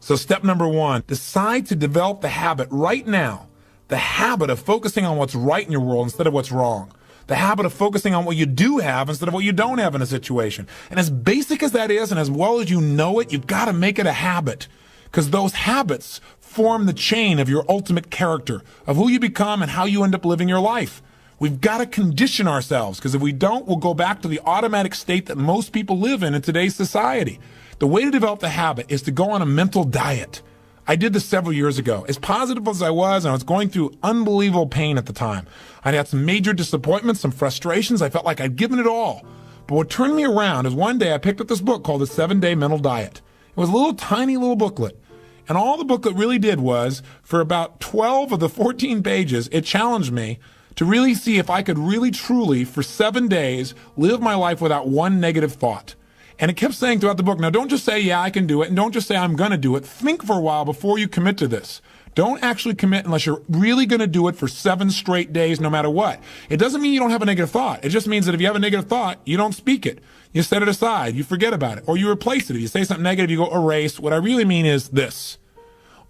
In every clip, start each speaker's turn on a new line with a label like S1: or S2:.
S1: So step number 1, decide to develop the habit right now, the habit of focusing on what's right in your world instead of what's wrong. The habit of focusing on what you do have instead of what you don't have in a situation. And as basic as that is, and as well as you know it, you've got to make it a habit, because those habits form the chain of your ultimate character, of who you become and how you end up living your life. We've got to condition ourselves, because if we don't, we'll go back to the automatic state that most people live in today's society. The way to develop the habit is to go on a mental diet. I did this several years ago. As positive as I was, and I was going through unbelievable pain at the time. I'd had some major disappointments, some frustrations. I felt like I'd given it all. But what turned me around is one day I picked up this book called The 7-Day Mental Diet. It was a little tiny little booklet. And all the booklet really did was, for about 12 of the 14 pages, it challenged me to really see if I could really truly, for 7 days, live my life without one negative thought. And it kept saying throughout the book, now don't just say, yeah, I can do it, and don't just say, I'm going to do it. Think for a while before you commit to this. Don't actually commit unless you're really going to do it for 7 straight days, no matter what. It doesn't mean you don't have a negative thought. It just means that if you have a negative thought, you don't speak it. You set it aside. You forget about it. Or you replace it. If you say something negative, you go erase. What I really mean is this.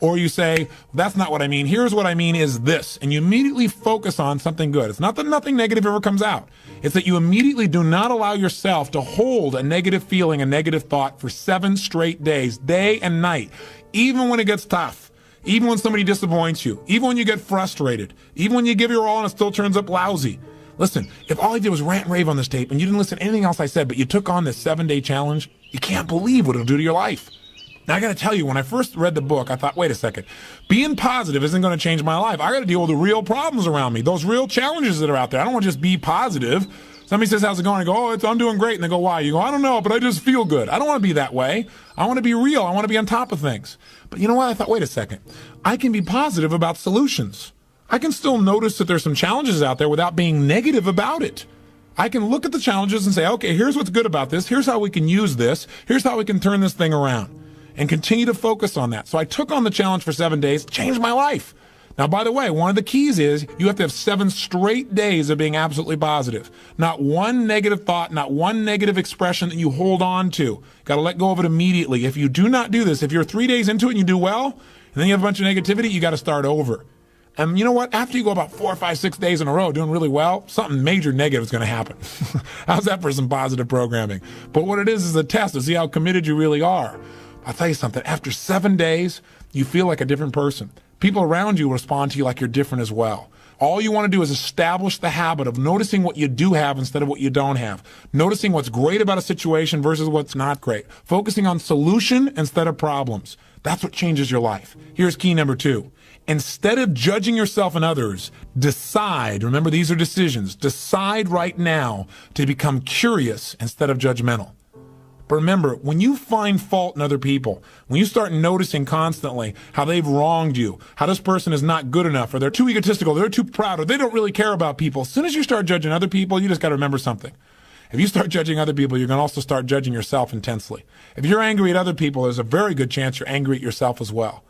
S1: Or you say, that's not what I mean. Here's what I mean is this. And you immediately focus on something good. It's not that nothing negative ever comes out. It's that you immediately do not allow yourself to hold a negative feeling, a negative thought for 7 straight days, day and night, even when it gets tough, even when somebody disappoints you, even when you get frustrated, even when you give your all and it still turns up lousy. Listen, if all I did was rant and rave on this tape and you didn't listen to anything else I said, but you took on this 7-day challenge, you can't believe what it'll do to your life. Now, I got to tell you, when I first read the book, I thought, wait a second, being positive isn't going to change my life. I got to deal with the real problems around me, those real challenges that are out there. I don't want to just be positive. Somebody says, how's it going? I go, I'm doing great. And they go, why? You go, I don't know, but I just feel good. I don't want to be that way. I want to be real. I want to be on top of things. But you know what? I thought, wait a second. I can be positive about solutions. I can still notice that there's some challenges out there without being negative about it. I can look at the challenges and say, okay, here's what's good about this. Here's how we can use this. Here's how we can turn this thing around. And continue to focus on that. So I took on the challenge for 7 days, changed my life. Now, by the way, one of the keys is you have to have 7 straight days of being absolutely positive. Not one negative thought, not one negative expression that you hold on to. Got to let go of it immediately. If you do not do this, if you're 3 days into it and you do well, and then you have a bunch of negativity, you got to start over. And you know what? After you go about 4, 5, 6 days in a row doing really well, something major negative is going to happen. How's that for some positive programming? But what it is a test to see how committed you really are. I'll tell you something, after 7 days, you feel like a different person. People around you respond to you like you're different as well. All you want to do is establish the habit of noticing what you do have instead of what you don't have. Noticing what's great about a situation versus what's not great. Focusing on solution instead of problems. That's what changes your life. Here's key number 2. Instead of judging yourself and others, decide, remember these are decisions, decide right now to become curious instead of judgmental. But remember, when you find fault in other people, when you start noticing constantly how they've wronged you, how this person is not good enough, or they're too egotistical, they're too proud, or they don't really care about people, as soon as you start judging other people, you just got to remember something. If you start judging other people, you're going to also start judging yourself intensely. If you're angry at other people, there's a very good chance you're angry at yourself as well.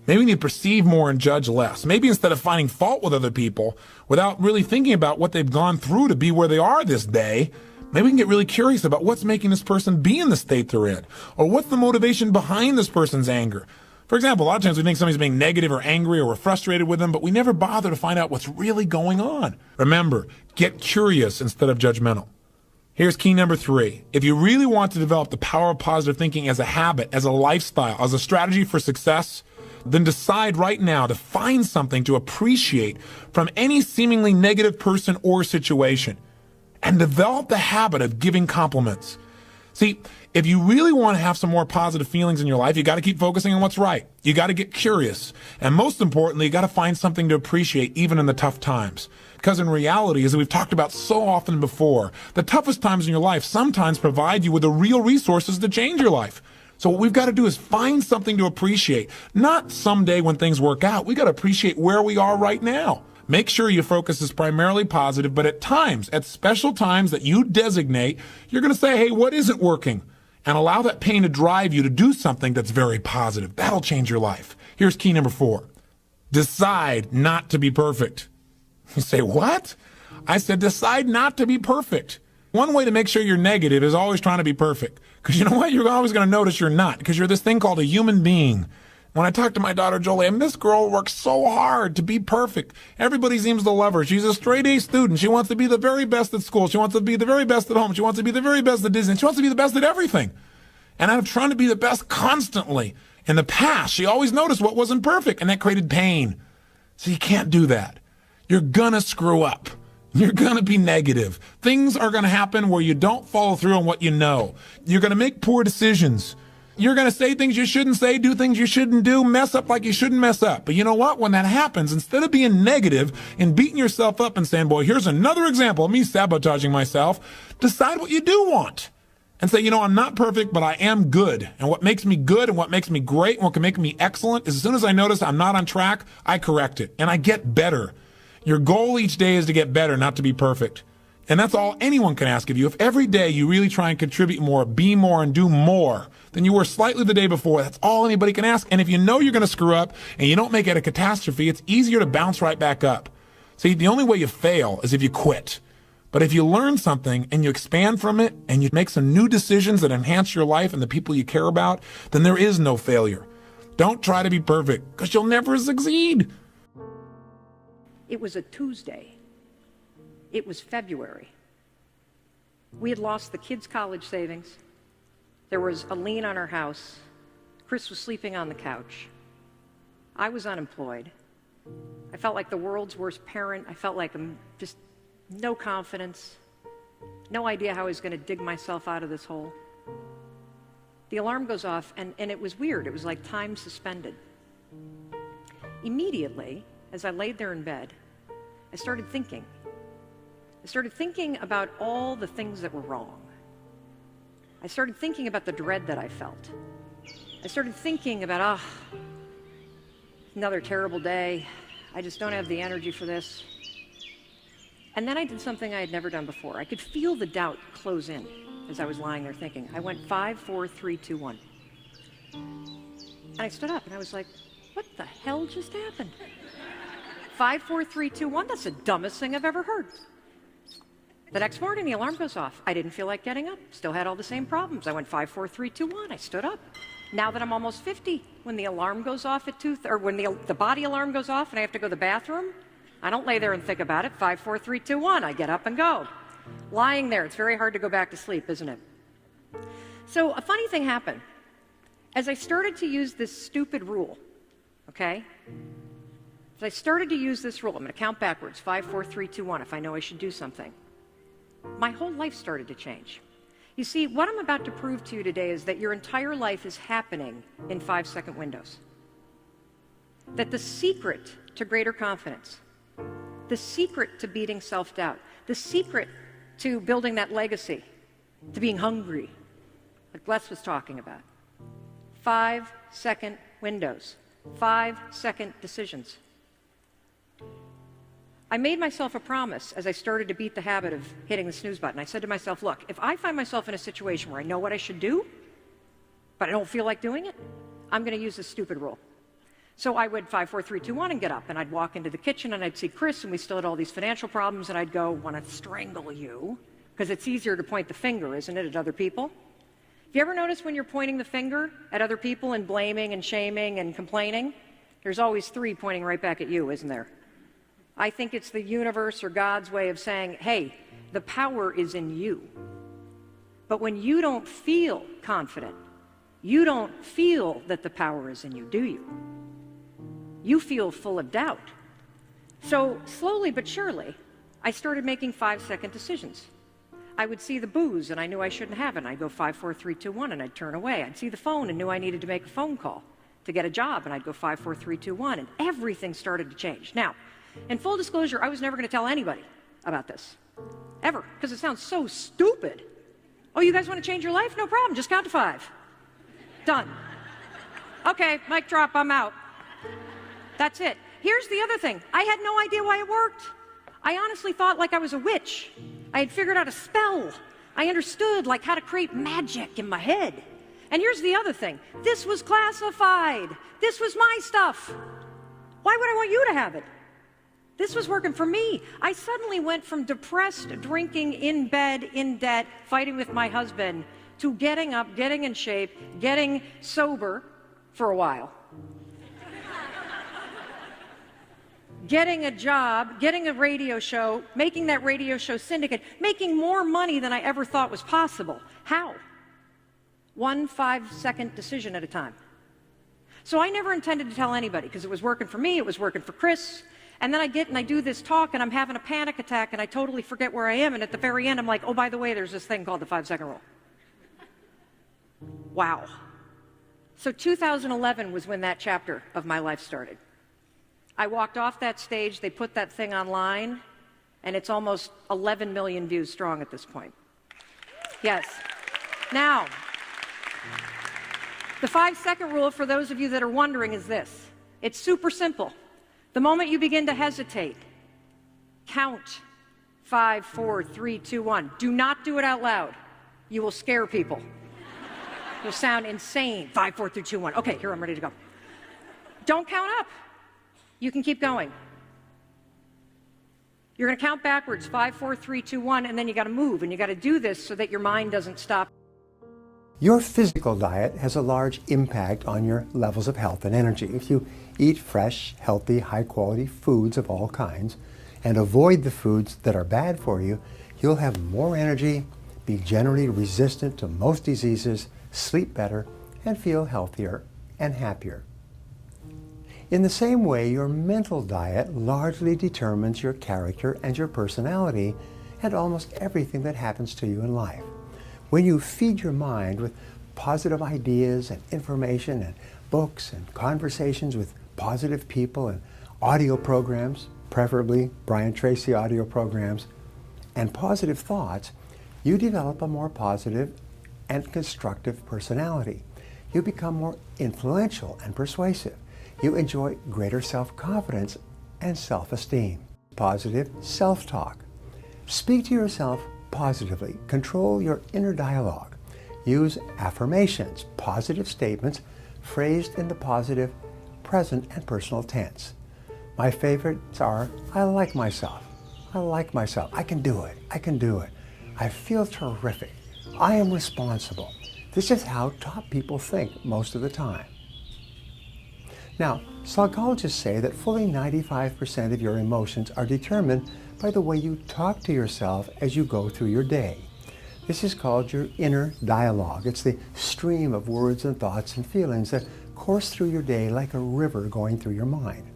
S1: Maybe you need to perceive more and judge less. Maybe instead of finding fault with other people, without really thinking about what they've gone through to be where they are this day, maybe we can get really curious about what's making this person be in the state they're in, or what's the motivation behind this person's anger. For example, a lot of times we think somebody's being negative or angry or we're frustrated with them, but we never bother to find out what's really going on. Remember, get curious instead of judgmental. Here's key number 3. If you really want to develop the power of positive thinking as a habit, as a lifestyle, as a strategy for success, then decide right now to find something to appreciate from any seemingly negative person or situation. And develop the habit of giving compliments. See, if you really want to have some more positive feelings in your life, you got to keep focusing on what's right. You got to get curious. And most importantly, you got to find something to appreciate even in the tough times. Because in reality, as we've talked about so often before, the toughest times in your life sometimes provide you with the real resources to change your life. So what we've got to do is find something to appreciate. Not someday when things work out. We got to appreciate where we are right now. Make sure your focus is primarily positive, but at times, at special times that you designate, you're going to say, hey, what isn't working? And allow that pain to drive you to do something that's very positive. That'll change your life. Here's key number 4. Decide not to be perfect. You say, what? I said, decide not to be perfect. One way to make sure you're negative is always trying to be perfect. Because you know what? You're always going to notice you're not. Because you're this thing called a human being. When I talk to my daughter Jolie, and this girl works so hard to be perfect. Everybody seems to love her. She's a straight A student. She wants to be the very best at school. She wants to be the very best at home. She wants to be the very best at Disney. She wants to be the best at everything. And I'm trying to be the best constantly. In the past, she always noticed what wasn't perfect, and that created pain. So you can't do that. You're gonna screw up. You're gonna be negative. Things are gonna happen where you don't follow through on what you know. You're gonna make poor decisions. You're going to say things you shouldn't say, do things you shouldn't do, mess up like you shouldn't mess up. But you know what? When that happens, instead of being negative and beating yourself up and saying, boy, here's another example of me sabotaging myself, decide what you do want. And say, I'm not perfect, but I am good. And what makes me good and what makes me great and what can make me excellent is as soon as I notice I'm not on track, I correct it. And I get better. Your goal each day is to get better, not to be perfect. And that's all anyone can ask of you. If every day you really try and contribute more, be more, and do more than you were slightly the day before, that's all anybody can ask. And if you know you're going to screw up and you don't make it a catastrophe, it's easier to bounce right back up. See, the only way you fail is if you quit. But if you learn something and you expand from it and you make some new decisions that enhance your life and the people you care about, then there is no failure. Don't try to be perfect because you'll never succeed.
S2: It was a Tuesday. It was February. We had lost the kids' college savings. There was a lien on our house. Chris was sleeping on the couch. I was unemployed. I felt like the world's worst parent. I felt like I'm just no confidence, no idea how I was going to dig myself out of this hole. The alarm goes off, and it was weird. It was like time suspended. Immediately, as I laid there in bed, I started thinking. I started thinking about all the things that were wrong. I started thinking about the dread that I felt. I started thinking about, another terrible day. I just don't have the energy for this. And then I did something I had never done before. I could feel the doubt close in as I was lying there thinking. I went 5, 4, 3, 2, 1. And I stood up and I was like, what the hell just happened? 5, 4, 3, 2, 1, that's the dumbest thing I've ever heard. The next morning, the alarm goes off. I didn't feel like getting up. Still had all the same problems. I went 5, 4, 3, 2, 1. I stood up. Now that I'm almost 50, when the alarm goes off at 2, or when the body alarm goes off and I have to go to the bathroom, I don't lay there and think about it. 5, 4, 3, 2, 1. I get up and go. Lying there, it's very hard to go back to sleep, isn't it? So a funny thing happened. As I started to use this stupid rule, okay? As I started to use this rule, I'm going to count backwards, 5, 4, 3, 2, 1, if I know I should do something. My whole life started to change. You see, what I'm about to prove to you today is that your entire life is happening in 5-second windows. That the secret to greater confidence, the secret to beating self-doubt, the secret to building that legacy, to being hungry, like Les was talking about, 5-second windows, 5-second decisions. I made myself a promise as I started to beat the habit of hitting the snooze button. I said to myself, look, if I find myself in a situation where I know what I should do, but I don't feel like doing it, I'm going to use this stupid rule. So I would 5, 4, 3, 2, 1 and get up, and I'd walk into the kitchen and I'd see Chris, and we still had all these financial problems, and I'd go, want to strangle you, because it's easier to point the finger, isn't it, at other people? Have you ever noticed when you're pointing the finger at other people and blaming and shaming and complaining, there's always 3 pointing right back at you, isn't there? I think it's the universe or God's way of saying, hey, the power is in you. But when you don't feel confident, you don't feel that the power is in you, do you? You feel full of doubt. So slowly but surely, I started making 5-second decisions. I would see the booze and I knew I shouldn't have it, and I'd go 5, 4, 3, 2, 1, and I'd turn away. I'd see the phone and knew I needed to make a phone call to get a job, and I'd go 5, 4, 3, 2, 1, and everything started to change. Now, in full disclosure, I was never going to tell anybody about this, ever, because it sounds so stupid. Oh, you guys want to change your life? No problem, just count to 5. Done. Okay, mic drop, I'm out. That's it. Here's the other thing. I had no idea why it worked. I honestly thought like I was a witch. I had figured out a spell. I understood like how to create magic in my head. And here's the other thing. This was classified. This was my stuff. Why would I want you to have it? This was working for me. I suddenly went from depressed, drinking, in bed, in debt, fighting with my husband, to getting up, getting in shape, getting sober for a while. getting a job, getting a radio show, making that radio show syndicate, making more money than I ever thought was possible. How? 1 5-second decision at a time. So I never intended to tell anybody because it was working for me, it was working for Chris. And then I get and I do this talk and I'm having a panic attack and I totally forget where I am. And at the very end, I'm like, oh, by the way, there's this thing called the 5-second rule. Wow. So 2011 was when that chapter of my life started. I walked off that stage, they put that thing online, and it's almost 11 million views strong at this point. Yes. Now, the 5-second rule, for those of you that are wondering, is this. It's super simple. The moment you begin to hesitate, count 5, 4, 3, 2, 1. Do not do it out loud. You will scare people. You'll sound insane. 5, 4, 3, 2, 1. Okay, here, I'm ready to go. Don't count up. You can keep going. You're going to count backwards, 5, 4, 3, 2, 1, and then you got to move, and you got to do this so that your mind doesn't stop.
S3: Your physical diet has a large impact on your levels of health and energy. If you eat fresh, healthy, high-quality foods of all kinds and avoid the foods that are bad for you, you'll have more energy, be generally resistant to most diseases, sleep better, and feel healthier and happier. In the same way, your mental diet largely determines your character and your personality and almost everything that happens to you in life. When you feed your mind with positive ideas and information and books and conversations with positive people and audio programs, preferably Brian Tracy audio programs, and positive thoughts, you develop a more positive and constructive personality. You become more influential and persuasive. You enjoy greater self-confidence and self-esteem. Positive self-talk. Speak to yourself positively. Control your inner dialogue. Use affirmations, positive statements phrased in the positive present and personal tense. My favorites are, I like myself. I like myself. I can do it. I can do it. I feel terrific. I am responsible. This is how top people think most of the time. Now, psychologists say that fully 95% of your emotions are determined by the way you talk to yourself as you go through your day. This is called your inner dialogue. It's the stream of words and thoughts and feelings that course through your day like a river going through your mind.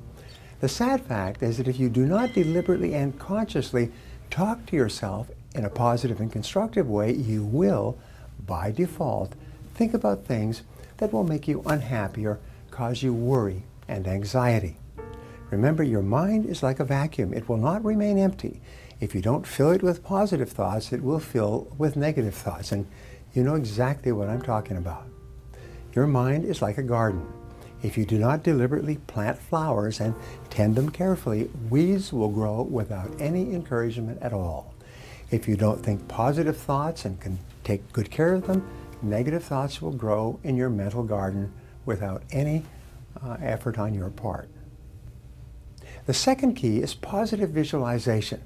S3: The sad fact is that if you do not deliberately and consciously talk to yourself in a positive and constructive way, you will, by default, think about things that will make you unhappy or cause you worry and anxiety. Remember, your mind is like a vacuum. It will not remain empty. If you don't fill it with positive thoughts, it will fill with negative thoughts, and you know exactly what I'm talking about. Your mind is like a garden. If you do not deliberately plant flowers and tend them carefully, weeds will grow without any encouragement at all. If you don't think positive thoughts and can take good care of them, negative thoughts will grow in your mental garden without any effort on your part. The second key is positive visualization.